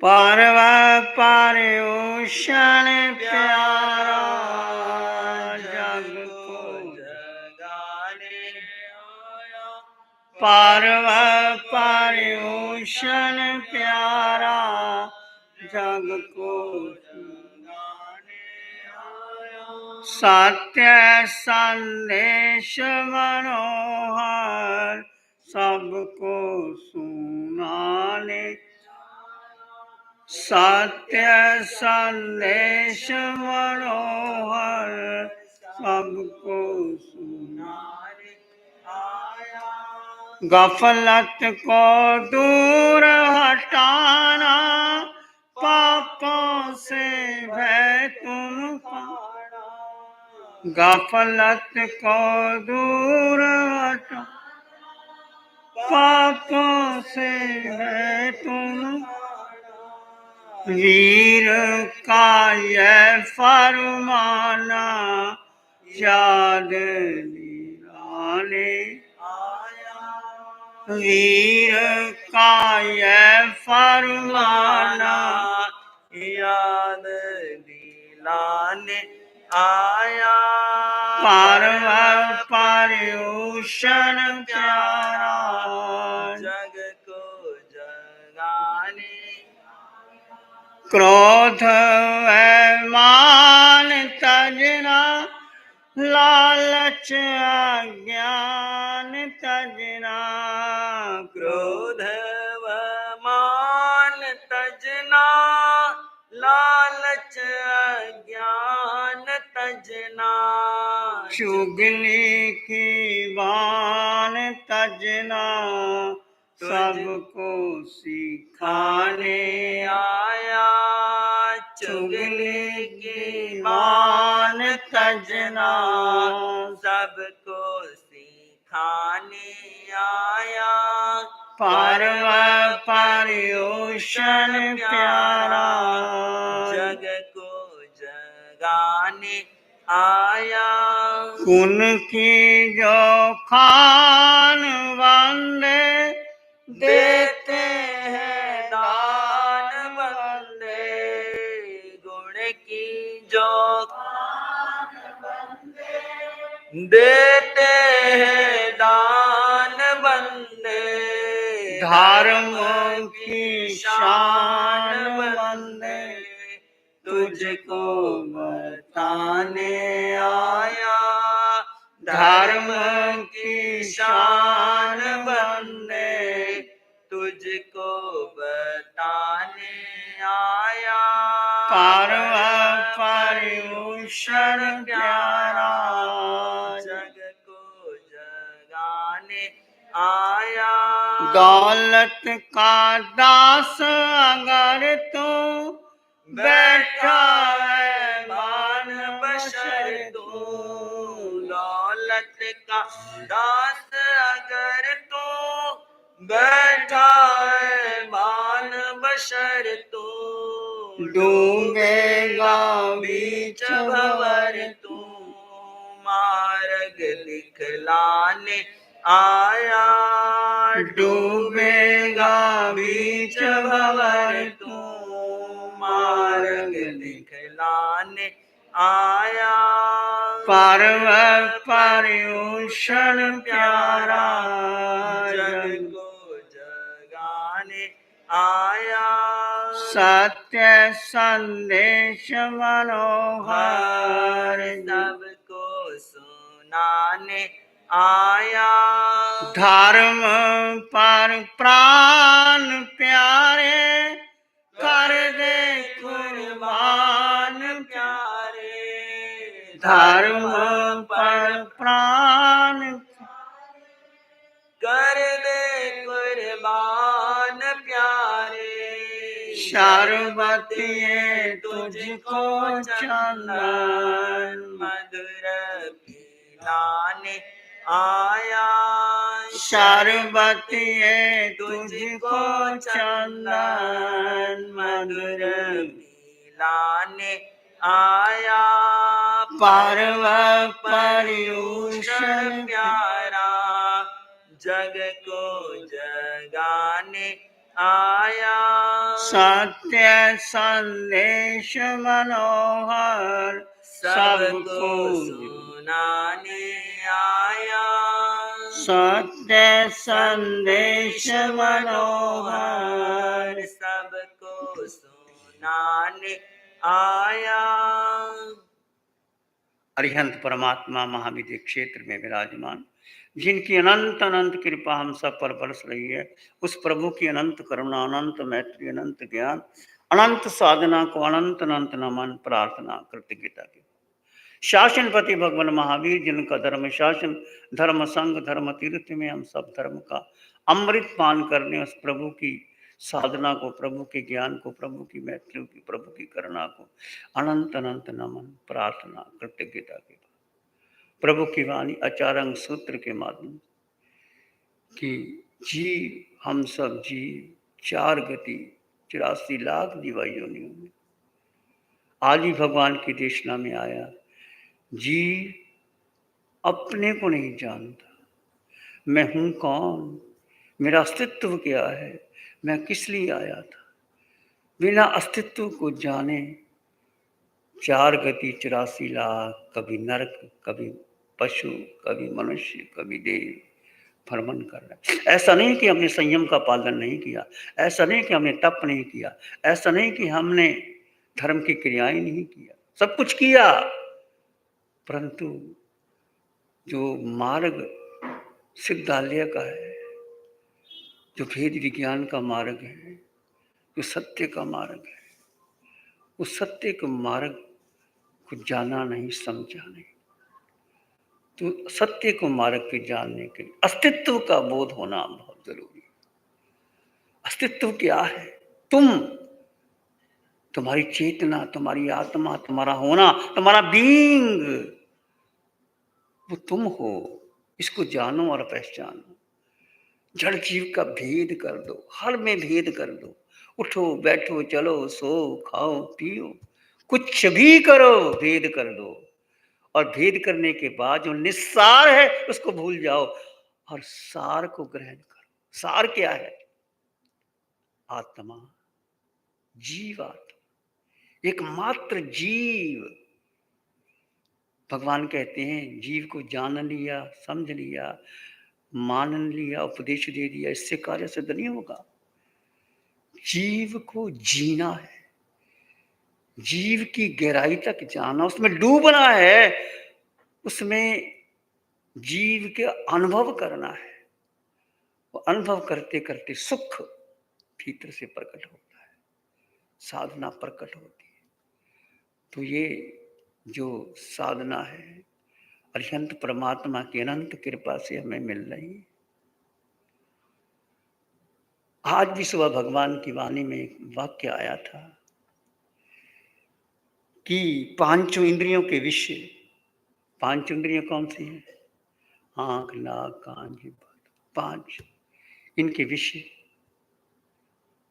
पर्व पर्यूषण प्यारा जग को जगाने आया। पर्व पर्यूषण प्यारा जग को जगाने आया। सत्य संदेश मनोहर सबको सुनाने। सत्य संदेश मनोहर सबको सुनाने आया। गफलत को दूर हटाना, पापों से भय तुम पाना। गफलत को दूर हटाना, पापों से भय तुम। वीर का यह फरमाना याद दिलाने आया। वीर का यह फरमाना याद दिलाने आया। पर्व पर्यूषण प्यारा जग को जगाने। क्रोध मान तजना, लालच अज्ञान तजना। क्रोध मान तजना, लालच अज्ञान तजना। चुगली की बान तजना, सबको सिखाने आया। चुगली की बान तजना, सबको सिखाने आया। पर्व पर्यूषण प्यारा जग को जगाने आया। उनकी जो खान बंदे देते हैं दान बंदे। गुण की जो खान बंदे देते हैं दान बंदे। धर्म की शान बंदे तुझको बताने आया। धर्म की शान बंदे तुझको बताने आया। पर्व पर्यूषण प्यारा जग को जगाने आया। दौलत का दास अगर तू बैठा है मान बशर तू। दौलत का दास अगर तू बैठा है मान बशर तू। डूबेगा बीच भंवर तू, मार्ग दिखलाने आया। डूबेगा बीच भंवर तू, मार्ग दिखलाने आया। पर्व पर्यूषण प्यारा जग को जगाने आया। सत्य संदेश मनोहर सबको सुनाने आया। धर्म पर प्राण प्यारे कर दे कुर्बान प्यारे। धर्म पर प्राण कर दे कुर्बान प्यारे। शरबतिए तुझको चंदन मधुर पिलाने आया। शरबतिए तुझको चंदन मधुर पिलाने आया। पर्व पर्यूषण प्यारा जग को जगाने आया। सत्य संदेश मनोहर सबको सुनाने आया। सत्य संदेश मनोहर सबको सुनाने आया। अरिहंत परमात्मा महाविद्य क्षेत्र में विराजमान, जिनकी अनंत अनंत कृपा हम सब पर बरस रही है, उस प्रभु की अनंत करुणा, अनंत मैत्री, अनंत ज्ञान, अनंत साधना को अनंत अनंत नमन, प्रार्थना, कृतज्ञता के शासनपति भगवान महावीर, जिनका धर्म शासन, धर्म संघ, धर्म तीर्थ में हम सब धर्म का अमृत पान करने, उस प्रभु की साधना को, प्रभु के ज्ञान को, प्रभु की मैत्री की, प्रभु की करुणा को अनंत अनंत नमन, प्रार्थना, कृतज्ञता के प्रभु की वाणी अचारंग सूत्र के माध्यम कि जीव हम सब जीव 4 गति 84 लाख दिवा योनियों में आज ही भगवान की देशना में आया। जीव अपने को नहीं जानता, मैं हूं कौन, मेरा अस्तित्व क्या है, मैं किस लिए आया था। बिना अस्तित्व को जाने 4 गति 84 लाख, कभी नरक, कभी पशु, कभी मनुष्य, कभी देव भ्रमण कर रहे हैं। ऐसा नहीं कि हमने संयम का पालन नहीं किया, ऐसा नहीं कि हमने तप नहीं किया, ऐसा नहीं कि हमने धर्म की क्रियाएं नहीं किया, सब कुछ किया, परंतु जो मार्ग सिद्धालय का है, जो भेद विज्ञान का मार्ग है, जो सत्य का मार्ग है, उस सत्य के मार्ग को जाना नहीं, समझा नहीं। तो सत्य को मार्ग के जानने के लिए अस्तित्व का बोध होना बहुत जरूरी है। अस्तित्व क्या है? तुम्हारी चेतना, तुम्हारी आत्मा, तुम्हारा होना, तुम्हारा बीइंग, वो तुम हो। इसको जानो और पहचानो। जड़ जीव का भेद कर दो, हर में भेद कर दो। उठो बैठो चलो सो खाओ पियो, कुछ भी करो, भेद कर दो। और भेद करने के बाद जो निस्सार है उसको भूल जाओ और सार को ग्रहण करो। सार क्या है? आत्मा, जीवात्मा, एकमात्र जीव। भगवान कहते हैं जीव को जान लिया, समझ लिया, मान लिया, उपदेश दे दिया, इससे कार्य सिद्ध नहीं होगा। जीव को जीना है, जीव की गहराई तक जाना, उसमें डूबना है, उसमें जीव के अनुभव करना है। वो अनुभव करते करते सुख भीतर से प्रकट होता है, साधना प्रकट होती है। तो ये जो साधना है अरिहंत परमात्मा की अनंत कृपा से हमें मिल रही है। आज भी सुबह भगवान की वाणी में एक वाक्य आया था कि पांचों इंद्रियों के विषय, पांच इंद्रियां कौन सी हैं? आंख, नाक, कान, जिह्वा, 5। इनके विषय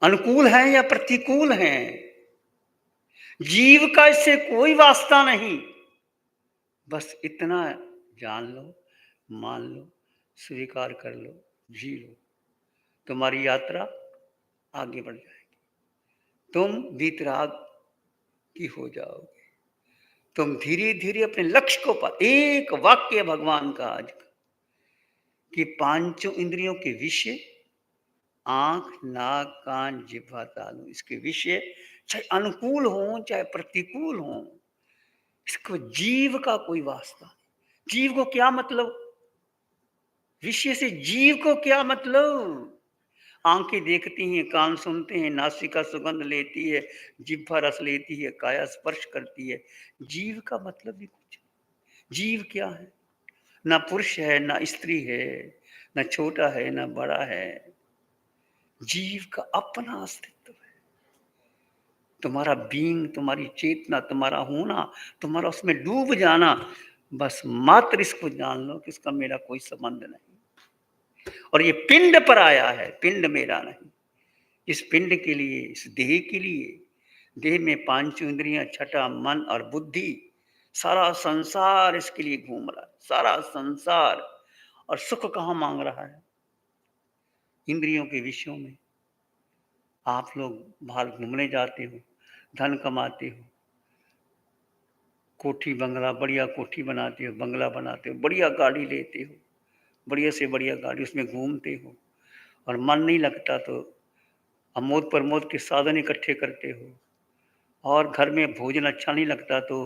अनुकूल हैं या प्रतिकूल हैं, जीव का इससे कोई वास्ता नहीं। बस इतना जान लो, मान लो, स्वीकार कर लो, जी लो, तुम्हारी यात्रा आगे बढ़ जाएगी। तुम वीतराग की हो जाओगे, तुम धीरे धीरे अपने लक्ष्य को पा। एक वाक्य भगवान का आज का कि पांचों इंद्रियों के विषय आंख, नाक, कान, जिह्वा, तालु, इसके विषय चाहे अनुकूल हो चाहे प्रतिकूल हो, इसको जीव का कोई वास्ता नहीं। जीव को क्या मतलब? विषय से जीव को क्या मतलब? आंखें देखती हैं, कान सुनते हैं, नासिका सुगंध लेती है, जिह्वा रस लेती है, काया स्पर्श करती है। जीव का मतलब भी कुछ नहीं। जीव क्या है? ना पुरुष है, ना स्त्री है, ना छोटा है, ना बड़ा है। जीव का अपना अस्तित्व है। तुम्हारा बीइंग, तुम्हारी चेतना, तुम्हारा होना, तुम्हारा उसमें डूब जाना, बस मात्र इसको जान लो कि इसका मेरा कोई संबंध नहीं। और ये पिंड पर आया है, पिंड मेरा नहीं। इस पिंड के लिए, इस देह के लिए, देह में 5 इंद्रियां, छठा मन और बुद्धि, सारा संसार इसके लिए घूम रहा है, सारा संसार। और सुख कहाँ मांग रहा है? इंद्रियों के विषयों में, आप लोग बाहर घूमने जाते हो, धन कमाते हो, कोठी बंगला, बढ़िया कोठी बनाते हो, बंगला बनाते हो, बढ़िया गाड़ी लेते हो, बढ़िया से बढ़िया गाड़ी, उसमें घूमते हो, और मन नहीं लगता तो अमोद प्रमोद के साधन इकट्ठे करते हो, और घर में भोजन अच्छा नहीं लगता तो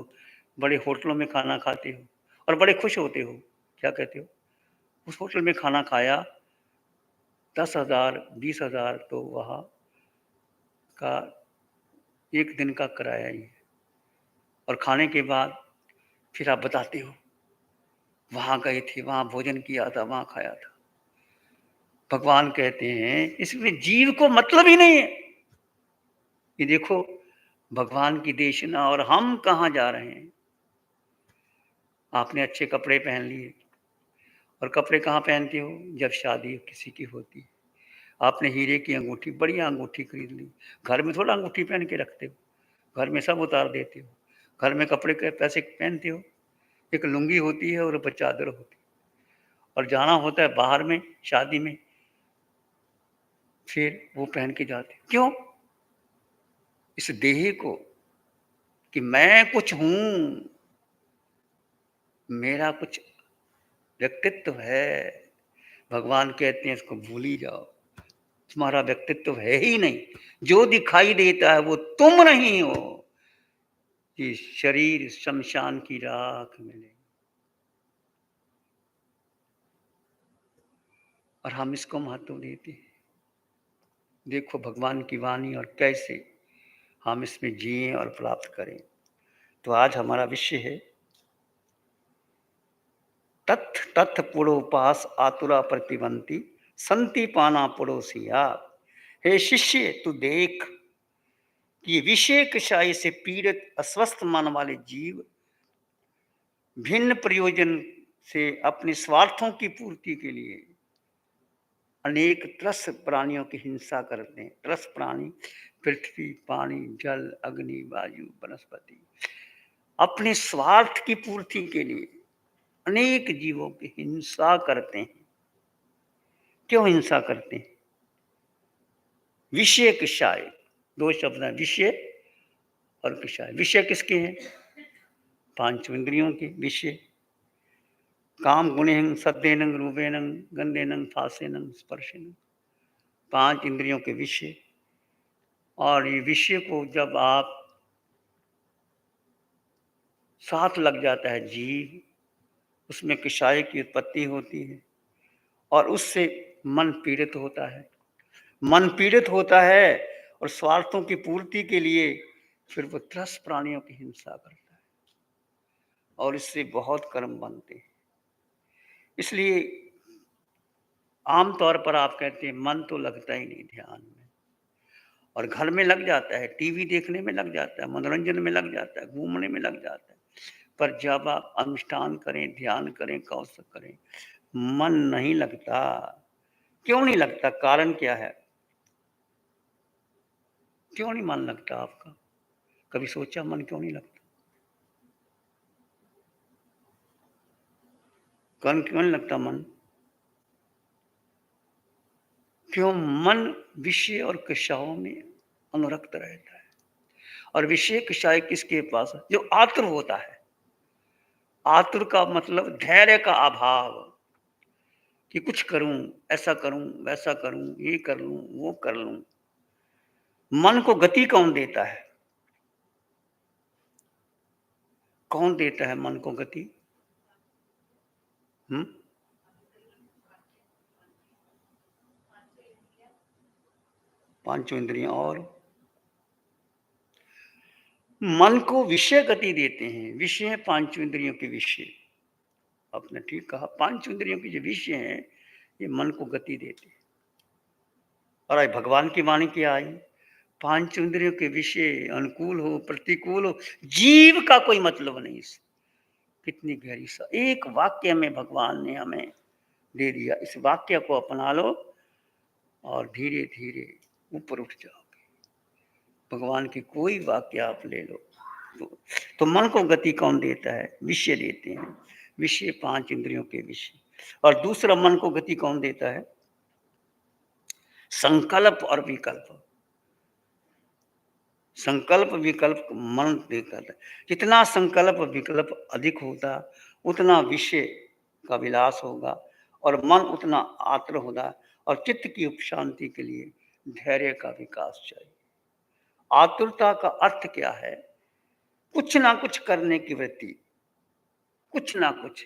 बड़े होटलों में खाना खाते हो और बड़े खुश होते हो। क्या कहते हो? उस होटल में खाना खाया, 10,000 20,000 तो वहाँ का एक दिन का किराया ही है। और खाने के बाद फिर आप बताते हो, वहाँ गए थे, वहाँ भोजन किया था, वहाँ खाया था। भगवान कहते हैं इसमें जीव को मतलब ही नहीं है। ये देखो भगवान की देशना, और हम कहाँ जा रहे हैं। आपने अच्छे कपड़े पहन लिए, और कपड़े कहाँ पहनते हो? जब शादी किसी की होती है। आपने हीरे की अंगूठी, बढ़िया अंगूठी खरीद ली, घर में थोड़ा अंगूठी पहन के रखते हो, घर में सब उतार देते हो। घर में कपड़े के पैसे पहनते हो, एक लुंगी होती है और ऊपर चादर होती है, और जाना होता है बाहर में शादी में, फिर वो पहन के जाते हो। क्यों? इस देह को, कि मैं कुछ हूँ, मेरा कुछ व्यक्तित्व है। भगवान कहते हैं इसको भूल ही जाओ, तुम्हारा व्यक्तित्व है ही नहीं। जो दिखाई देता है वो तुम नहीं हो। ये शरीर शमशान की राख मिले, और हम इसको महत्व देते हैं। देखो भगवान की वाणी और कैसे हम इसमें जिए और प्राप्त करें। तो आज हमारा विषय है तथ तथ पुरोपास आतुरा प्रतिबंती संति पाना पड़ोसिया। हे शिष्य, तू देख कि विषय कषाय से पीड़ित अस्वस्थ मन वाले जीव भिन्न प्रयोजन से अपने स्वार्थों की पूर्ति के लिए अनेक त्रस्त प्राणियों की हिंसा करते हैं। त्रस्त प्राणी पृथ्वी, पानी, जल, अग्नि, वायु, वनस्पति, अपने स्वार्थ की पूर्ति के लिए अनेक जीवों की हिंसा करते हैं। क्यों हिंसा करते हैं? विषय कषाय, दो शब्द हैं, विषय और कषाय। विषय किसके हैं? पांच इंद्रियों के विषय। काम गुणेन सद्देनं रूपेनं गंधेनं फासेनं स्पर्शेनं, पांच इंद्रियों के विषय। और ये विषय को जब आप साथ लग जाता है जीव, उसमें कषाय की उत्पत्ति होती है, और उससे मन पीड़ित होता है। मन पीड़ित होता है और स्वार्थों की पूर्ति के लिए फिर वो त्रस्त प्राणियों की हिंसा करता है, और इससे बहुत कर्म बनते हैं। इसलिए आमतौर पर आप कहते हैं मन तो लगता ही नहीं ध्यान में, और घर में लग जाता है, टीवी देखने में लग जाता है, मनोरंजन में लग जाता है, घूमने में लग जाता है। पर जब आप अनुष्ठान करें, ध्यान करें, कौशल करें, मन नहीं लगता। क्यों नहीं लगता? कारण क्या है? क्यों नहीं मन लगता आपका? कभी सोचा मन क्यों नहीं लगता? कारण क्यों नहीं लगता मन? क्यों? मन विषय और कषायों में अनुरक्त रहता है। और विषय कषाय किसके पास है? जो आतुर होता है। आतुर का मतलब धैर्य का अभाव, कि कुछ करूं, ऐसा करूं, वैसा करूं, ये कर लूं, वो कर लूं। मन को गति कौन देता है? कौन देता है मन को गति? हम्म? पांचों इंद्रियां। और मन को विषय गति देते हैं। विषय पांचों इंद्रियों के विषय। आपने ठीक कहा, पांच इंद्रियों के जो विषय हैं ये मन को गति देते हैं। और आज भगवान की वाणी क्या आई? पांच इंद्रियों के विषय अनुकूल हो प्रतिकूल हो, जीव का कोई मतलब नहीं। कितनी गहरी सा एक वाक्य में भगवान ने हमें दे दिया। इस वाक्य को अपना लो और धीरे धीरे ऊपर उठ जाओगे। भगवान की कोई वाक्य आप ले लो तो मन को गति कौन देता है? विषय देते हैं। विषय पांच इंद्रियों के विषय। और दूसरा मन को गति कौन देता है? संकल्प और विकल्प। संकल्प विकल्प मन देकर, जितना संकल्प विकल्प अधिक होता उतना विषय का विलास होगा और मन उतना आत्र होगा और चित्त की उपशांति के लिए धैर्य का विकास चाहिए। आतुरता का अर्थ क्या है? कुछ ना कुछ करने की वृत्ति, कुछ ना कुछ।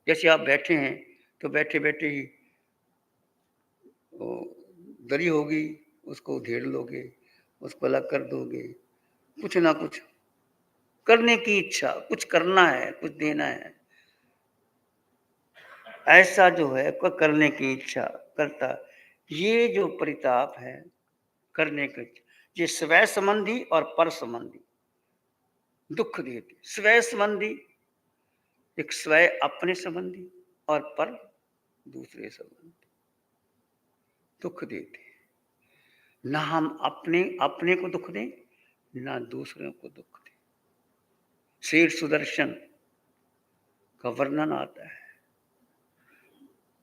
जैसे आप बैठे हैं तो बैठे बैठे ही वो दरी होगी, उसको उधेड़ लोगे, उसको अलग कर दोगे। कुछ ना कुछ करने की इच्छा, कुछ करना है, कुछ देना है, ऐसा जो है करने की इच्छा करता। ये जो परिताप है करने के, ये स्वय संबंधी और पर संबंधी दुख देते। स्वय संबंधी एक स्वय अपने संबंधी और पर दूसरे संबंधी दुख देते। ना हम अपने अपने को दुख दें, ना दूसरों को दुख दें। शेर सुदर्शन का वर्णन आता है।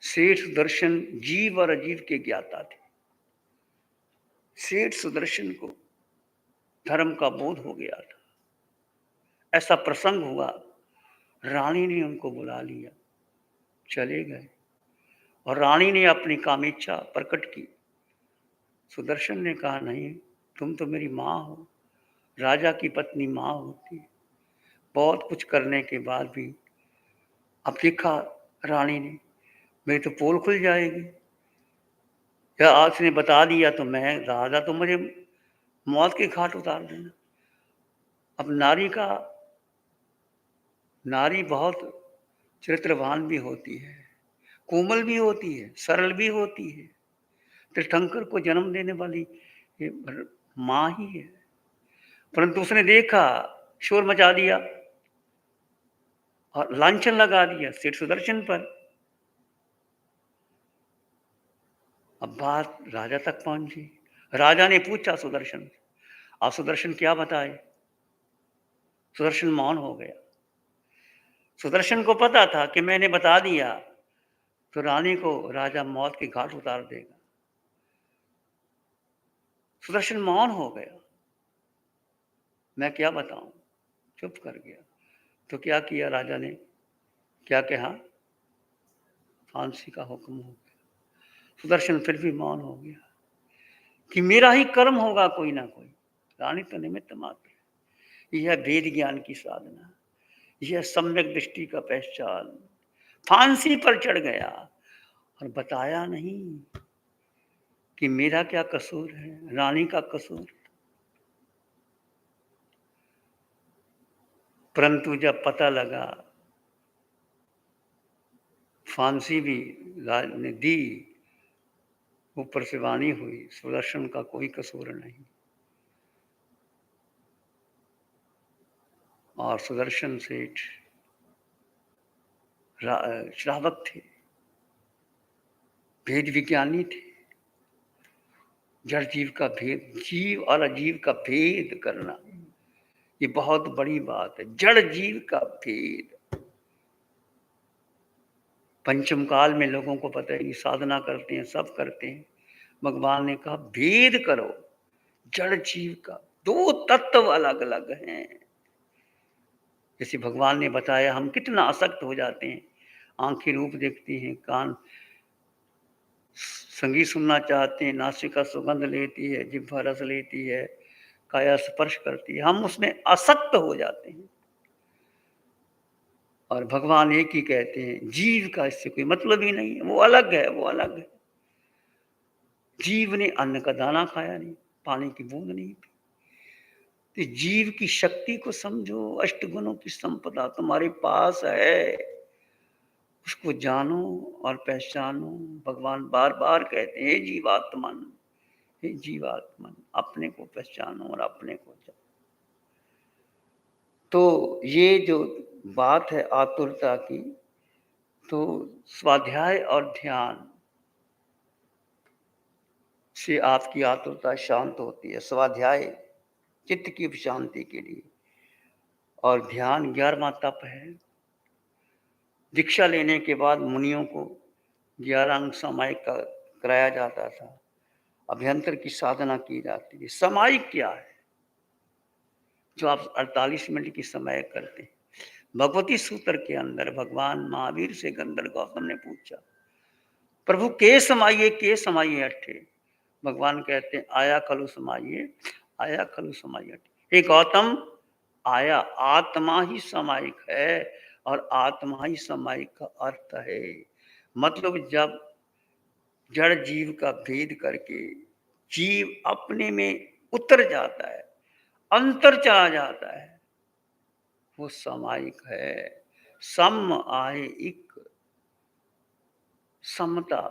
शेर सुदर्शन जीव और अजीव के ज्ञाता थे। शेर सुदर्शन को धर्म का बोध हो गया था। ऐसा प्रसंग हुआ, रानी ने उनको बुला लिया, चले गए और रानी ने अपनी कामेच्छा प्रकट की। सुदर्शन ने कहा, नहीं, तुम तो मेरी माँ हो। राजा की पत्नी माँ होती है। बहुत कुछ करने के बाद भी अब देखा रानी ने, मेरी तो पोल खुल जाएगी, या आज ने बता दिया तो मैं राजा तो मुझे मौत के घाट उतार देना। अब नारी बहुत चरित्रवान भी होती है, कोमल भी होती है, सरल भी होती है। तीर्थंकर को जन्म देने वाली ये माँ ही है। परंतु उसने देखा, शोर मचा दिया और लांछन लगा दिया शेर सुदर्शन पर। अब बात राजा तक पहुंची। राजा ने पूछा सुदर्शन से, आप सुदर्शन क्या बताए? सुदर्शन मौन हो गया। सुदर्शन को पता था कि मैंने बता दिया तो रानी को राजा मौत के घाट उतार देगा। सुदर्शन मौन हो गया, मैं क्या बताऊं, चुप कर गया। तो क्या किया राजा ने, क्या कहा? फांसी का हुक्म हो गया। सुदर्शन फिर भी मौन हो गया कि मेरा ही कर्म होगा कोई ना कोई। रानी तो निमित्त मात्र है। यह वेद ज्ञान की साधना, यह सम्यक दृष्टि का पहचान। फांसी पर चढ़ गया और बताया नहीं कि मेरा क्या कसूर है, रानी का कसूर। परंतु जब पता लगा, फांसी भी राज ने दी, ऊपर से वाणी हुई, सुदर्शन का कोई कसूर नहीं। और सुदर्शन सेठ श्रावक थे, भेद विज्ञानी थे। जड़ जीव का भेद, जीव और अजीव का भेद करना, ये बहुत बड़ी बात है। जड़ जीव का भेद पंचम काल में लोगों को पता है, ये साधना करते हैं, सब करते हैं। भगवान ने कहा भेद करो जड़ जीव का, दो तत्व अलग अलग हैं। जैसे भगवान ने बताया, हम कितना आसक्त हो जाते हैं। आंखें रूप देखती हैं, कान संगीत सुनना चाहते हैं, नासिका सुगंध लेती है, जिह्वा रस लेती है, काया स्पर्श करती है, हम उसमें आसक्त हो जाते हैं। और भगवान एक ही कहते हैं, जीव का इससे कोई मतलब ही नहीं है, वो अलग है, वो अलग है। जीव ने अन्न का दाना खाया नहीं, पानी की बूंद नहीं पी। तो जीव की शक्ति को समझो, अष्टगुणों की संपदा तुम्हारे पास है, उसको जानो और पहचानो। भगवान बार बार कहते हैं, हे जीवात्मन, हे जीवात्मन, अपने को पहचानो और अपने को जानो। तो ये जो बात है आतुरता की, तो स्वाध्याय और ध्यान से आपकी आतुरता शांत होती है। स्वाध्याय चित्त की शांति के लिए, और ध्यान 11वां तप है। दीक्षा लेने के बाद मुनियों को 11 अंग सामायिक का कराया जाता था। अभ्यंतर की साधना की जाती है। सामायिक क्या है? जो आप 48 मिनट की समय करते हैं। भगवती सूत्र के अंदर भगवान महावीर से गंधर्व गौतम ने पूछा, प्रभु के समाइए अट्ठे। भगवान कहते हैं आया खलु समाइए, आया खलु समाइए अट्ठे। हे गौतम, आया आत्मा ही समायिक है और आत्मा ही समायिक का अर्थ है। मतलब जब जड़ जीव का भेद करके जीव अपने में उतर जाता है, अंतर चला जाता है, वो समायिक है। सम आए एक समता,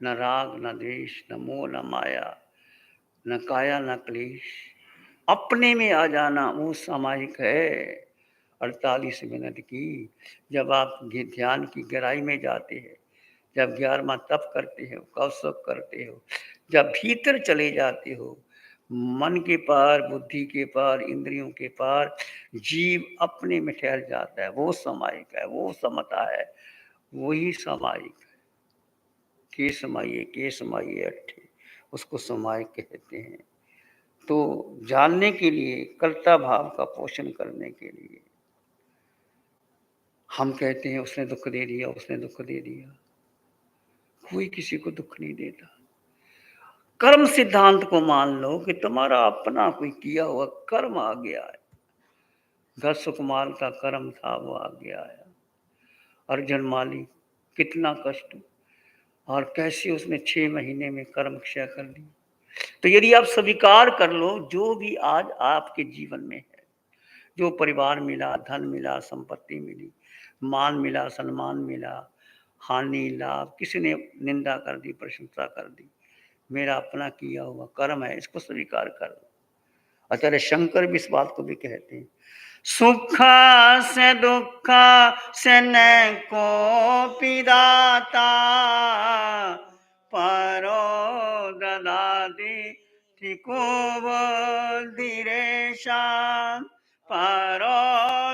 न राग न द्वेष न मोह न माया न काया न क्लेश, अपने में आ जाना वो सामायिक है। 48 मिनट की जब आप ध्यान की गहराई में जाते हैं, जब 11वां तप करते हो, कौशक करते हो, जब भीतर चले जाते हो, मन के पार, बुद्धि के पार, इंद्रियों के पार जीव अपने में ठहर जाता है, वो समायिक है, वो समता है, वही समायिक है। के समाइए अट्ठे, उसको समायिक कहते हैं। तो जानने के लिए, कर्ता भाव का पोषण करने के लिए हम कहते हैं उसने दुख दे दिया, उसने दुख दे दिया। कोई किसी को दुख नहीं देता। कर्म सिद्धांत को मान लो कि तुम्हारा अपना कोई किया हुआ कर्म आ गया है। घर सुकुमार का कर्म था, वो आ गया है। अर्जुन माली कितना कष्ट और कैसे उसने 6 महीने में कर्म क्षय कर दी। तो यदि आप स्वीकार कर लो, जो भी आज आपके जीवन में है, जो परिवार मिला, धन मिला, संपत्ति मिली, मान मिला, सम्मान मिला, हानि लाभ, किसी ने निंदा कर दी, प्रशंसा कर दी, मेरा अपना किया हुआ कर्म है, इसको स्वीकार कर लो। आचार्य शंकर भी इस बात को भी कहते हैं, सुख से दुख से न को पिदाता, परो ददाति तिको दिरेशा, परो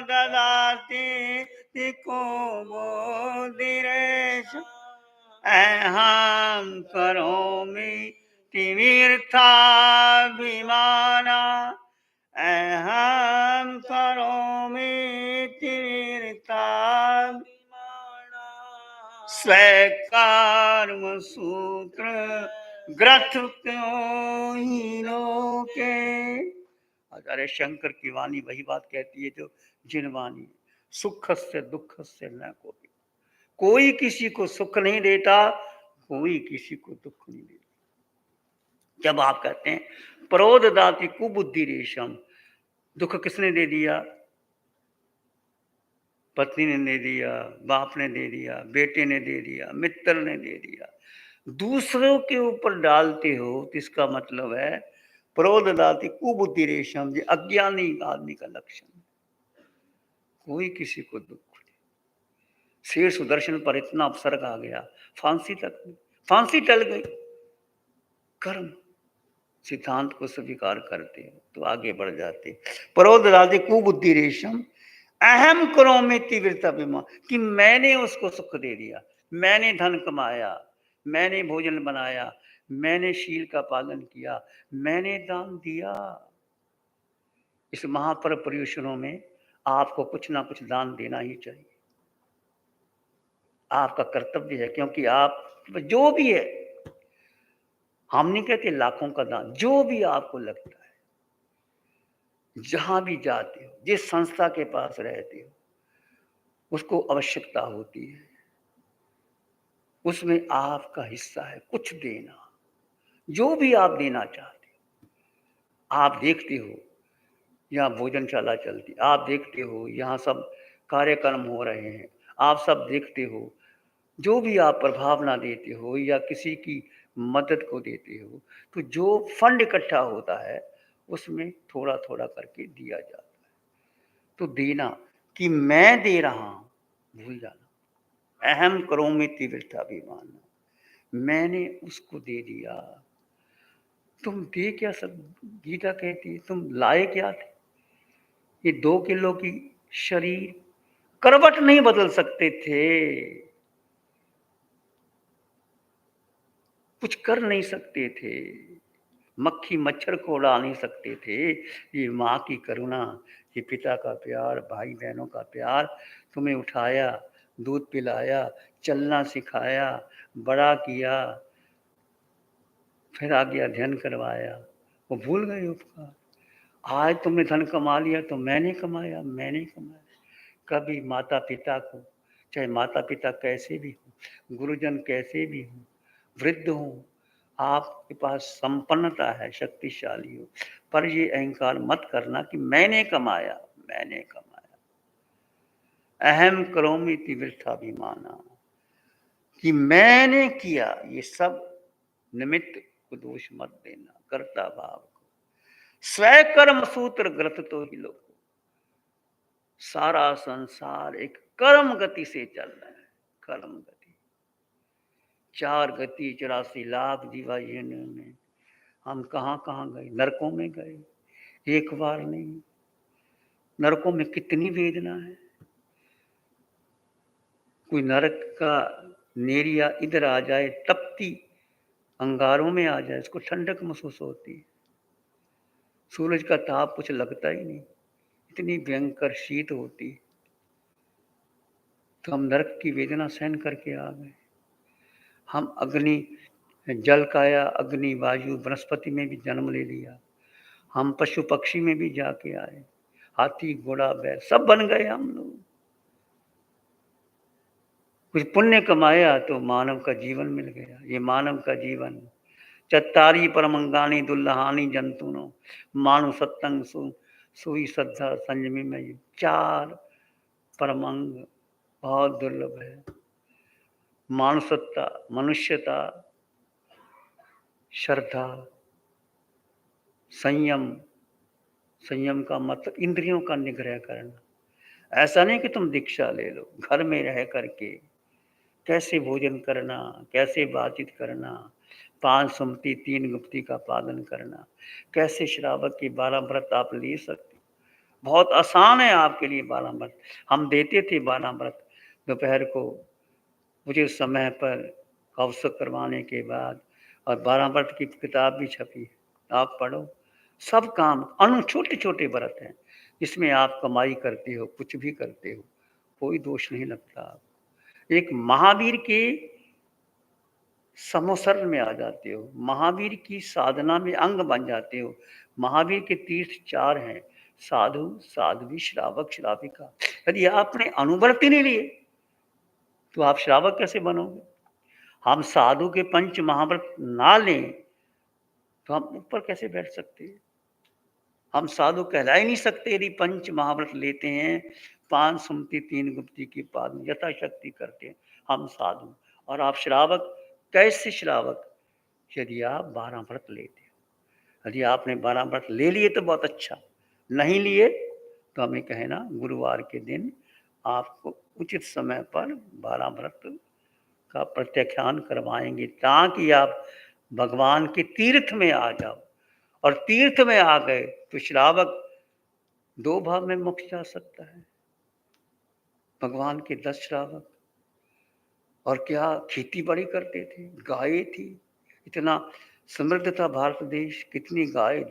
ददाति तिको दिरेशा, अहम करोमि तीर्थाभिमाना, अहम करोमि तीर्थाभिमाना, स्वकर्म सूत्र ग्रथ क्यों हीनों के। आचार्य शंकर की वाणी वही बात कहती है जो जिन वाणी, सुख से दुख से न कोई किसी को सुख नहीं देता, कोई किसी को दुख नहीं देता। जब आप कहते हैं प्रोद दाति कुबुद्धि रेशम, दुख किसने दे दिया? पत्नी ने दे दिया, बाप ने दे दिया, बेटे ने दे दिया, मित्र ने दे दिया। दूसरों के ऊपर डालते हो तो इसका मतलब है प्रोद दाति कुबुद्धि रेशम, ये अज्ञानी आदमी का लक्षण। कोई किसी को दुख नहीं। शेर सुदर्शन पर इतना अपसर्ग आ गया, फांसी तक, फांसी टल गई। कर्म सिद्धांत को स्वीकार करते हो तो आगे बढ़ जाते। परोद राधे कुबुद्धि रेशम, अहम करोमि तीव्रताभिमान, कि मैंने उसको सुख दे दिया, मैंने धन कमाया, मैंने भोजन बनाया, मैंने शील का पालन किया, मैंने दान दिया। इस महापर्व पर्युषणों में आपको कुछ ना कुछ दान देना ही चाहिए, आपका कर्तव्य है। क्योंकि आप जो भी है, हम नहीं कहते लाखों का दान, जो भी आपको लगता है, जहां भी जाते हो, जिस संस्था के पास रहते हो, उसको आवश्यकता होती है, उसमें आपका हिस्सा है कुछ देना, जो भी आप देना चाहते हो। आप देखते हो यहाँ भोजनशाला चलती, आप देखते हो यहाँ सब कार्यक्रम हो रहे हैं, आप सब देखते हो, जो भी आप प्रभावना देते हो या किसी की मदद को देते हो, तो जो फंड इकट्ठा होता है उसमें थोड़ा थोड़ा करके दिया जाता है। तो देना कि मैं दे रहा हूं भूल जाना। अहम करोमि तीव्रताभिमान, मैंने उसको दे दिया। तुम दे क्या सब, गीता कहती है तुम लाए क्या थे? ये 2 किलो की शरीर, करवट नहीं बदल सकते थे, कुछ कर नहीं सकते थे, मक्खी मच्छर को उड़ा नहीं सकते थे। ये माँ की करुणा, ये पिता का प्यार, भाई बहनों का प्यार, तुम्हें उठाया, दूध पिलाया, चलना सिखाया, बड़ा किया, फिर आगे अध्ययन करवाया। वो भूल गए उपकार। आज तुमने धन कमा लिया तो मैंने कमाया, मैंने कमाया। कभी माता पिता को, चाहे माता पिता कैसे भी हो, गुरुजन कैसे भी हो, वृद्ध हो, आपके पास संपन्नता है, शक्तिशाली हो, पर ये अहंकार मत करना कि मैंने कमाया, मैंने कमाया। अहम करोमि इति वृथाभिमाना, कि मैंने किया, ये सब निमित्त को दोष मत देना, कर्ता भाव को। स्वकर्म सूत्र ग्रथ तो ही लोग, सारा संसार एक कर्म गति से चल रहा है, कर्म गति। 4 गति 84 लाख जीवा योनियों में हम कहाँ कहाँ गए, नरकों में गए, एक बार नहीं। नरकों में कितनी वेदना है। कोई नरक का नेरिया इधर आ जाए, तपती अंगारों में आ जाए, इसको ठंडक महसूस होती है। सूरज का ताप कुछ लगता ही नहीं, इतनी भयंकर शीत होती। तो हम नरक की वेदना सहन करके आ गए। हम अग्नि, जल काया, अग्नि, वायु, वनस्पति में भी जन्म ले लिया। हम पशु पक्षी में भी जाके आए, हाथी घोड़ा बैल सब बन गए हम लोग। कुछ पुण्य कमाया तो मानव का जीवन मिल गया। ये मानव का जीवन, चत्तारी परमंगानी दुल्लहानी जंतुनो, मानु सत्संग सुई श्रद्धा संयमी में, 4 परमंग बहुत दुर्लभ है। मानुषता, मनुष्यता, श्रद्धा, संयम। संयम का मतलब इंद्रियों का निग्रह करना। ऐसा नहीं कि तुम दीक्षा ले लो, घर में रह करके कैसे भोजन करना, कैसे बातचीत करना, 5 सुमति 3 गुप्ती का पालन करना, कैसे श्रावक की 12 व्रत आप ले सकते। बहुत आसान है आपके लिए 12 व्रत। हम देते थे 12 व्रत दोपहर को, मुझे उस समय पर कौशक करवाने के बाद, और 12 व्रत की किताब भी छपी, आप पढ़ो। सब काम छोटे छोटे व्रत हैं, जिसमें आप कमाई करते हो, कुछ भी करते हो, कोई दोष नहीं लगता। एक महावीर के समोसर में आ जाते हो, महावीर की साधना में अंग बन जाते हो। महावीर के तीर्थ 4 हैं, साधु, साध्वी, श्रावक, श्राविका। यदि आपने अनुव्रत ही नहीं लिए तो आप श्रावक कैसे बनोगे। हम साधु के पंच महाव्रत ना लें तो हम ऊपर कैसे बैठ सकते हैं। हम साधु कहला ही नहीं सकते यदि पंच महाव्रत लेते हैं, 5 सुमति 3 गुप्ती की पालन यथाशक्ति करते हैं, हम साधु। और आप श्रावक, कैसे श्रावक, यदि आप 12 व्रत लेते हो। यदि आपने 12 व्रत ले लिए तो बहुत अच्छा, नहीं लिए तो हमें कहना, गुरुवार के दिन आपको उचित समय पर 12 व्रत का प्रत्याख्यान करवाएंगे, ताकि आप भगवान के तीर्थ में आ जाओ। और तीर्थ में आ गए तो श्रावक 2 भाव में मुक्त जा सकता है। भगवान के 10 श्रावक, और क्या खेती बाड़ी करते थे, गाय थी, इतना समृद्ध था भारत देश। कितनी गाय,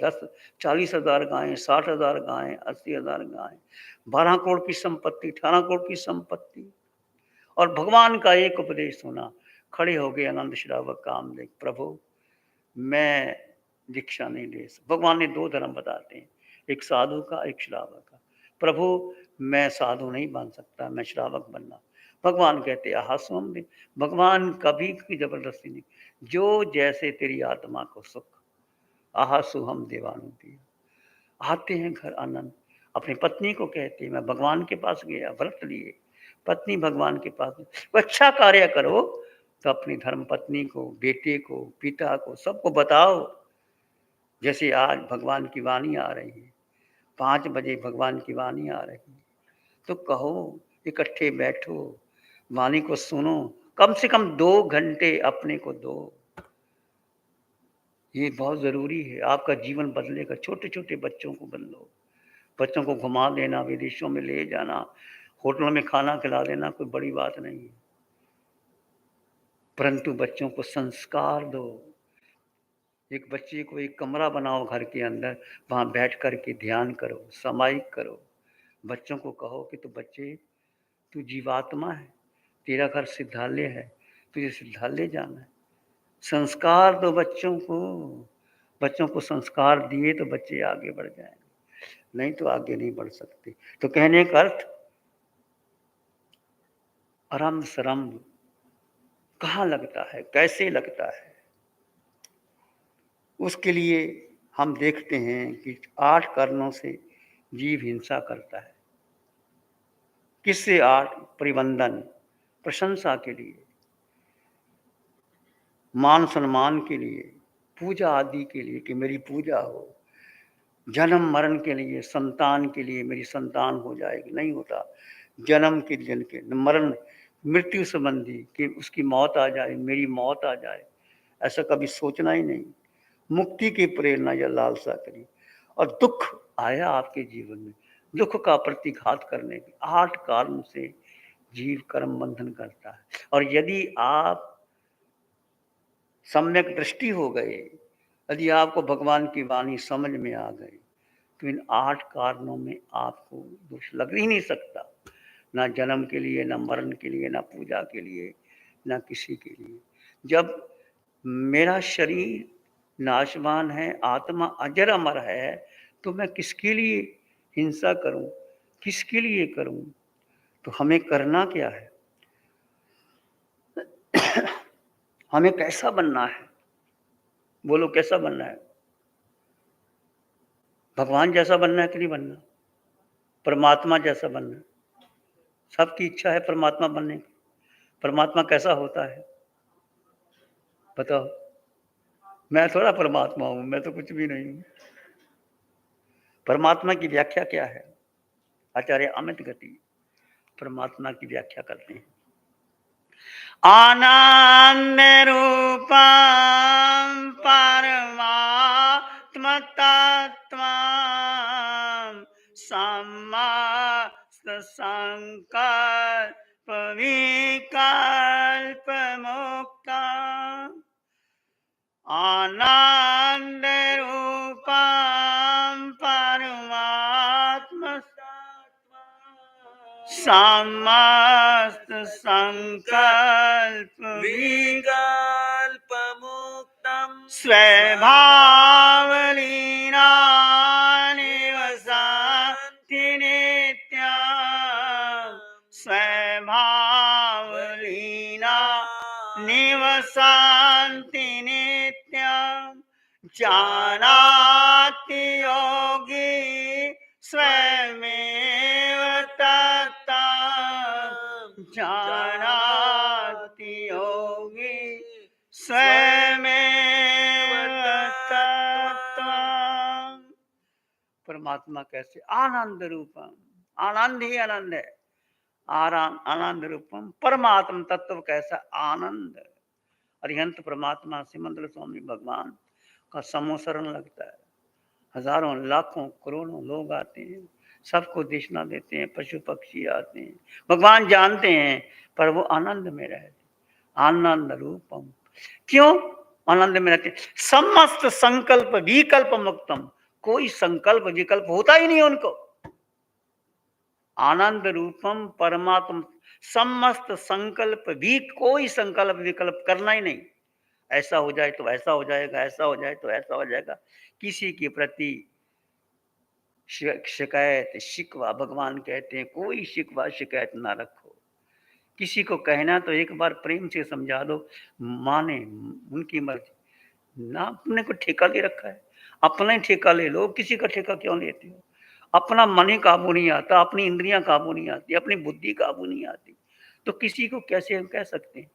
40,000 गायें, 60,000 गायें, 80,000 गायें, 12 करोड़ की संपत्ति, 18 करोड़ की संपत्ति। और भगवान का एक उपदेश सुना, खड़े हो गए आनंद श्रावक कामदेव, प्रभु मैं दीक्षा नहीं ले सकता। भगवान ने 2 धर्म बताते हैं, एक साधु का, एक श्रावक का। प्रभु मैं साधु नहीं बन सकता, मैं श्रावक बनना। भगवान कहते आहा सुम दे। भगवान कभी की जबरदस्ती नहीं, जो जैसे तेरी आत्मा को सुख। आहा सुहम देवानुदी। आते हैं घर आनंद, अपनी पत्नी को कहते हैं मैं भगवान के पास गया, व्रत लिए। पत्नी भगवान के पास, वो अच्छा कार्य करो तो अपनी धर्म पत्नी को, बेटे को, पिता को, सबको बताओ। जैसे आज भगवान की वाणी आ रही है, 5 बजे भगवान की वाणी आ रही है, तो कहो, इकट्ठे बैठो, वाणी को सुनो, कम से कम 2 घंटे अपने को दो। ये बहुत ज़रूरी है, आपका जीवन बदलेगा। छोटे छोटे बच्चों को बदलो, बच्चों को घुमा देना, विदेशों में ले जाना, होटलों में खाना खिला देना कोई बड़ी बात नहीं है, परंतु बच्चों को संस्कार दो। एक बच्चे को एक कमरा बनाओ घर के अंदर, वहाँ बैठ कर के ध्यान करो, सामायिक करो। बच्चों को कहो कि तो बच्चे, तू जीवात्मा है, तेरा घर सिद्धालय है, तुझे सिद्धालय जाना है। संस्कार दो बच्चों को, बच्चों को संस्कार दिए तो बच्चे आगे बढ़ जाएंगे, नहीं तो आगे नहीं बढ़ सकते। तो कहने का अर्थ आरंभ सरंभ कहाँ लगता है, कैसे लगता है, उसके लिए हम देखते हैं कि 8 कारणों से जीव हिंसा करता है। किससे 8? परिबंधन, प्रशंसा के लिए, मान सम्मान के लिए, पूजा आदि के लिए कि मेरी पूजा हो, जन्म मरण के लिए, संतान के लिए मेरी संतान हो जाएगी, नहीं होता। जन्म के जन के मरण, मृत्यु संबंधी कि उसकी मौत आ जाए, मेरी मौत आ जाए, ऐसा कभी सोचना ही नहीं। मुक्ति की प्रेरणा या लालसा करी। और दुख आया आपके जीवन में, दुख का प्रतिघात करने के 8 कारण से जीव कर्म बंधन करता है। और यदि आप सम्यक दृष्टि हो गए, यदि आपको भगवान की वाणी समझ में आ गई, तो इन 8 कारणों में आपको दोष लग ही नहीं सकता, ना जन्म के लिए, ना मरण के लिए, ना पूजा के लिए, ना किसी के लिए। जब मेरा शरीर नाशवान है, आत्मा अजर अमर है, तो मैं किसके लिए हिंसा करूं, किसके लिए करूं? तो हमें करना क्या है? हमें कैसा बनना है? बोलो कैसा बनना है? भगवान जैसा बनना है कि नहीं बनना? परमात्मा जैसा बनना है? सबकी इच्छा है परमात्मा बनने की। परमात्मा कैसा होता है बताओ? मैं थोड़ा परमात्मा हूं, मैं तो कुछ भी नहीं हूं। परमात्मा की व्याख्या क्या है? आचार्य अमित गति परमात्मा की व्याख्या करते हैं। आनंद रूपम परमात्म तत्वम समस्त संकल्प विकल्प मुक्ता। आनंद रूपम परमात्म समस्त संकल्प विकल्प मुक्तम स्वभावलीना निवसन्ति नित्यं। स्वभावलीना निवसन्ति नित्यं। जानाति योगी स्वयमेव तत्तम्। जानाति योगी स्वयमेव तत्तम्। परमात्मा कैसे? आनंद रूपम, आनंद ही आनंद है। आनंद रूपम परमात्म तत्व कैसा? आनंद। अरिहंत परमात्मा सिमंदर स्वामी भगवान का समोसरण लगता है। हजारों लाखों करोड़ों लोग आते हैं, सबको देशना देते हैं, पशु पक्षी आते हैं, भगवान जानते हैं, पर वो आनंद में रहते। आनंद रूपम, क्यों आनंद में रहते? समस्त संकल्प विकल्प मुक्तम, कोई संकल्प विकल्प होता ही नहीं उनको। आनंद रूपम परमात्म, समस्त संकल्प भी, कोई संकल्प विकल्प करना ही नहीं। ऐसा हो जाए तो ऐसा हो जाएगा, ऐसा हो जाए तो ऐसा हो जाएगा। किसी के प्रति शिकायत शिकवा, भगवान कहते हैं कोई शिकवा शिकायत ना रखो। किसी को कहना तो एक बार प्रेम से समझा दो, माने उनकी मर्जी ना। अपने को ठेका ले रखा है, अपना ही ठेका ले लो, किसी का ठेका क्यों लेते हो? अपना मन ही काबू नहीं आता, अपनी इंद्रियां काबू नहीं आती, अपनी बुद्धि काबू नहीं आती, तो किसी को कैसे हम कह सकते हैं?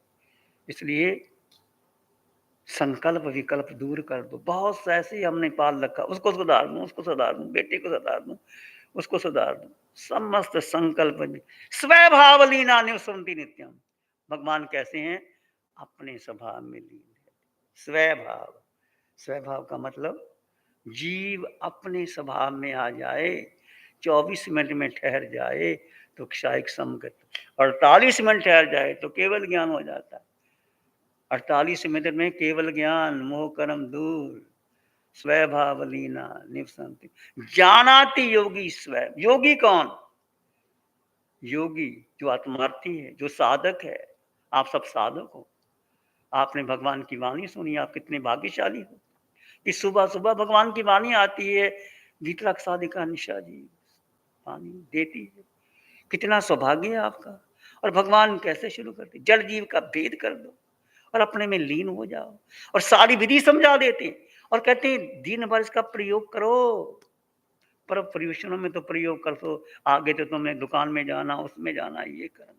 इसलिए संकल्प विकल्प दूर कर दो। बहुत सा ऐसे ही हमने पाल रखा, उसको सुधार दूं, उसको सुधार दूं, बेटे को सुधार दूं, उसको सुधार दूं। समस्त संकल्प में स्वभाव लीना निवसन्ति नित्यम। भगवान कैसे हैं? अपने स्वभाव में लीन है। स्वभाव, स्वभाव का मतलब जीव अपने स्वभाव में आ जाए, 24 मिनट में ठहर जाए तो क्षायिक समगत, 48 मिनट ठहर जाए तो केवल ज्ञान हो जाता है। 48 मिनट में केवल ज्ञान मोह कर्म दूर स्वभाव लीना निवसंति जानाति योगी स्वयं। योगी कौन? योगी जो आत्मार्थी है, जो साधक है। आप सब साधक हो। आपने भगवान की वाणी सुनी, आप कितने भाग्यशाली हो कि सुबह सुबह भगवान की वाणी आती है। वितरक साधिका निशा जी वाणी देती है। कितना सौभाग्य है आपका। और भगवान कैसे शुरू करते? जड़ जीव का भेद कर दो और अपने में लीन हो जाओ और सारी विधि समझा देते हैं और कहते हैं दिन भर इसका प्रयोग करो। पर प्रयोजनों में तो प्रयोग कर दो, आगे तो तुम्हें दुकान में जाना, उसमें जाना, ये करना।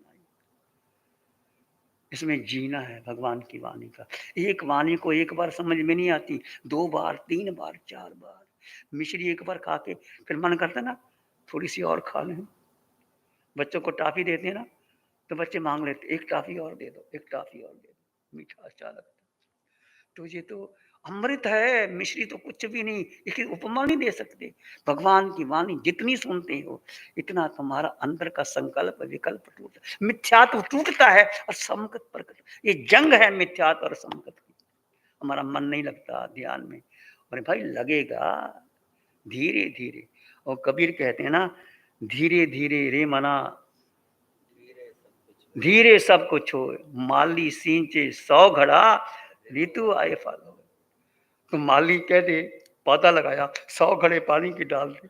इसमें जीना है भगवान की वाणी का। एक वाणी को एक बार समझ में नहीं आती, 2 बार, 3 बार, 4 बार। मिश्री एक बार खा के फिर मन करता ना थोड़ी सी और खा लें। बच्चों को टॉफी देते हैं ना, तो बच्चे मांग लेते, एक टॉफी और दे दो, एक टॉफी और दे दो। मीठा अच्छा लगता है। तो ये तो अमृत है, मिश्री तो कुछ भी नहीं, इसकी उपमा नहीं दे सकते। भगवान की वाणी जितनी सुनते हो इतना तुम्हारा अंदर का संकल्प विकल्प टूटता, मिथ्यात्व टूटता है और समकत प्रकट। ये जंग है मिथ्यात्व और समकत की। हमारा मन नहीं लगता ध्यान में, और भाई लगेगा धीरे धीरे। और कबीर कहते हैं ना, धीरे धीरे रे मना धीरे सब कुछ हो, माली सींचे 100 घड़ा ऋतु आए फल हो। तो माली कह दे पौधा लगाया, 100 घड़े पानी की डाल दे,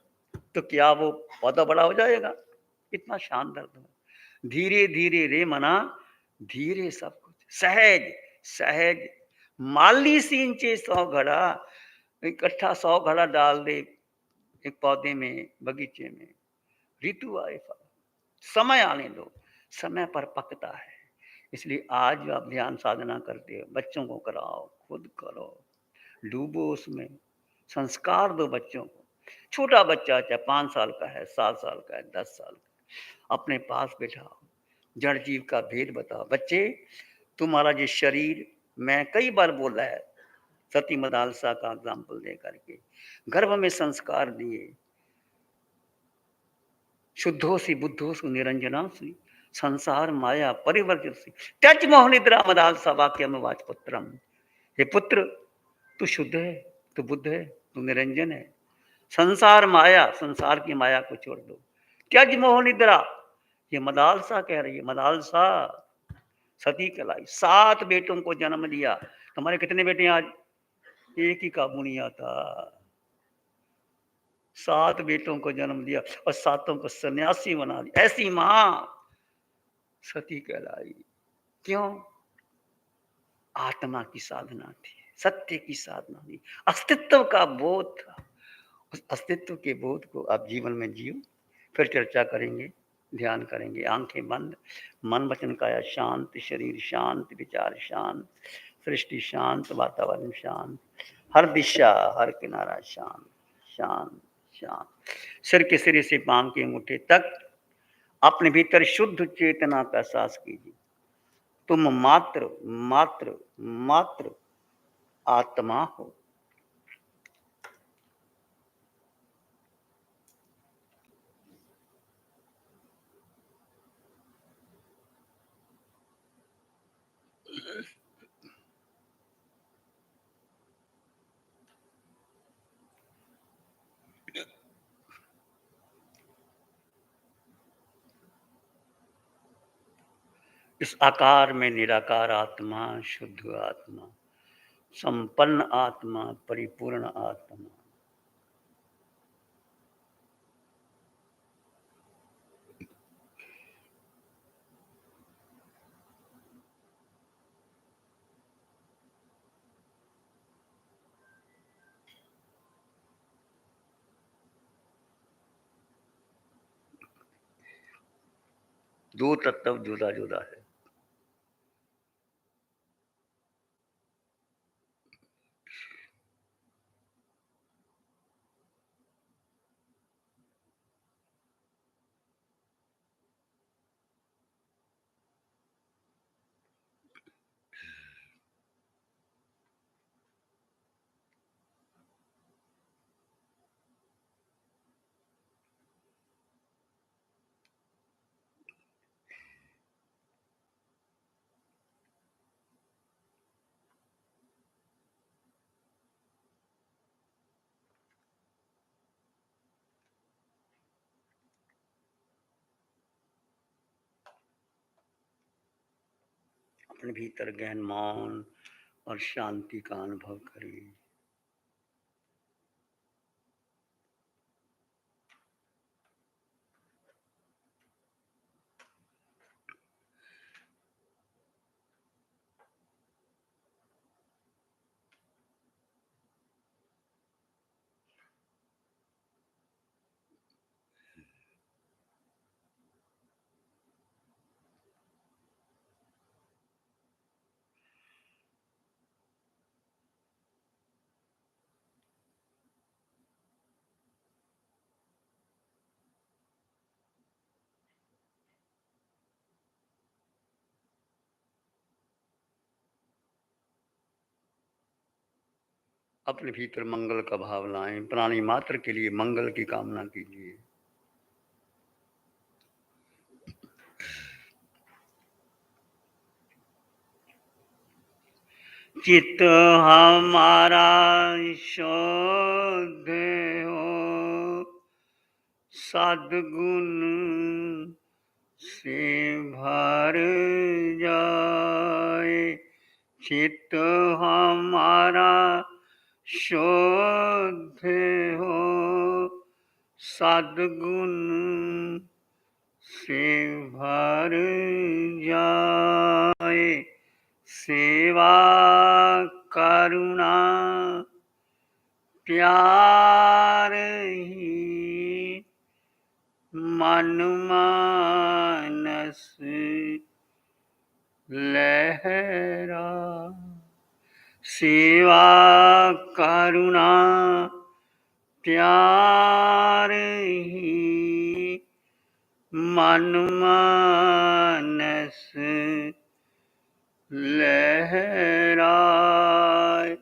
तो क्या वो पौधा बड़ा हो जाएगा? इतना शानदार तो धीरे धीरे रे मना, धीरे सब कुछ सहज सहज। माली सींचे 100 घड़ा, इकट्ठा 100 घड़ा डाल दे एक पौधे में, बगीचे में। ऋतु आए फल, समय आने दो, समय पर पकता है। इसलिए आज जो आप ध्यान साधना करते हो, बच्चों को कराओ, खुद करो, डूबो उसमें, संस्कार दो बच्चों को। छोटा बच्चा चाहे 5 साल का है, 7 साल का है, 10 साल का, अपने पास बिठाओ, जड़ जीव का भेद बताओ। बच्चे तुम्हारा ये शरीर, मैं कई बार बोला है सती मदालसा का एग्जाम्पल दे करके, गर्भ में संस्कार दिए, शुद्धोसी बुद्धोसु निरंजनासु संसार माया परिवर्तित त्यज मोह निद्रा मदालसा वाक्यम वाचपत्रम। हे पुत्र, तू शुद्ध है, तू बुद्ध है, तू निरंजन है। संसार माया, संसार की माया को छोड़ दो। त्यज मोह निद्रा, ये मदालसा कह रही है। मदालसा सती कहलाई, 7 बेटों को जन्म दिया। तुम्हारे कितने बेटे आज? एक ही काबू नहीं आता। 7 बेटों को जन्म दिया और 7 को सन्यासी बना दिया। ऐसी मां सती कहलाई। क्यों? आत्मा की साधना थी, सत्य की साधना थी, अस्तित्व का बोध था। उस अस्तित्व के बोध को आप जीवन में जियो। फिर चर्चा करेंगे, ध्यान करेंगे। आंखें बंद, मन वचन काया शांत, शरीर शांत, विचार शांत, सृष्टि शांत, वातावरण शांत, हर दिशा हर किनारा शांत शांत शांत। सिर के सिरे से पांव के अंगूठे तक अपने भीतर शुद्ध चेतना का एहसास कीजिए। तुम मात्र मात्र मात्र आत्मा हो। इस आकार में निराकार आत्मा, शुद्ध आत्मा, संपन्न आत्मा, परिपूर्ण आत्मा। दो तत्व जुदा जुदा है। अपने भीतर गहन मौन और शांति का अनुभव करिए। अपने भीतर मंगल का भाव लाएं, प्राणी मात्र के लिए मंगल की कामना कीजिए। चित्त हमारा शुद्ध हो, सद्गुण से भर जाए। चित्त हमारा शुद्ध हो, सद्गुण से भर जाए। सेवा करुणा प्यार ही मन मानस लहरा। सेवा करुणा प्यार ही मन मानस लहराए।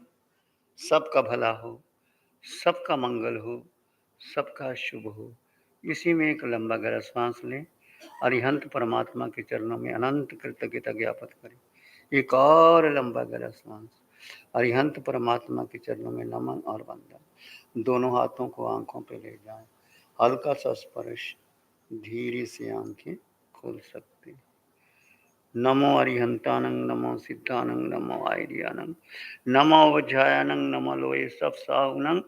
सबका भला हो, सबका मंगल हो, सबका शुभ हो। इसी में एक लंबा गहरा सांस लें। अरिहंत परमात्मा के चरणों में अनंत कृतज्ञता ज्ञापित करें। एक और लंबा गहरा सांस। अरिहंत परमात्मा के चरणों में नमन और वंदन। दोनों हाथों को आंखों पे ले जाएं। हल्का सा स्पर्श, धीरे से आंखें खोल सकते हैं। नमो अरिहंतानंग, नमो सिद्धानंग, नमो आयर्यानंग, नमो वज्रायनंग, नमो लोये सब साहुनंग,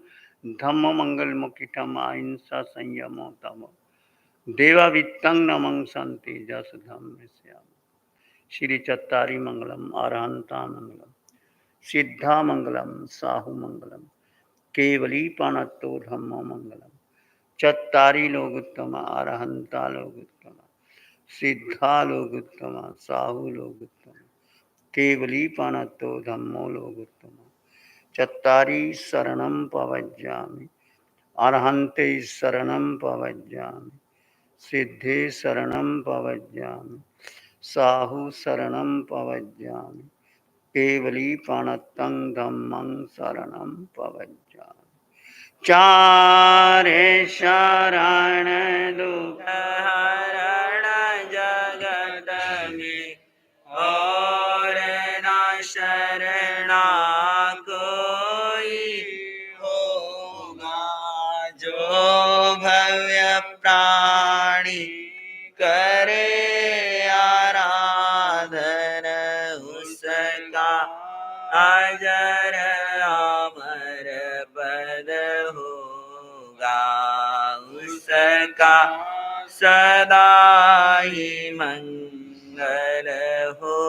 धम्म मंगल मुखितम अहिंसा संयमो तमो देवावित्तं नमं संति जस धम्म श्याम। श्री चत्तारी मंगलम, अरहंता मंगलम, सिद्धा मंगलम, साहु मंगलम, केवली पाणत्तो धम्मो मंगलम। चत्तारी लोग उत्तम, अरहंता लोग उत्तम, सिद्धा लोग उत्तम, साहु लोग उत्तम, केवली पाणत्तो धम्मो लोग उत्तम। चत्तारी शरणं पवज्जामि, अरहन्ते शरणं पवज्जामि, सिद्धे शरणं पवज्जामि, साहु शरणं पवज्जामि, केवली पाणत्तं धम्मं शरणं पवज्जामि। चारे शरण दुख हरण जगत में और न शरणा कोई होगा। जो भव्य प्राणी करे आराधन, उसका अजर अमर पद होगा। उसका सदा ही मंगल हो।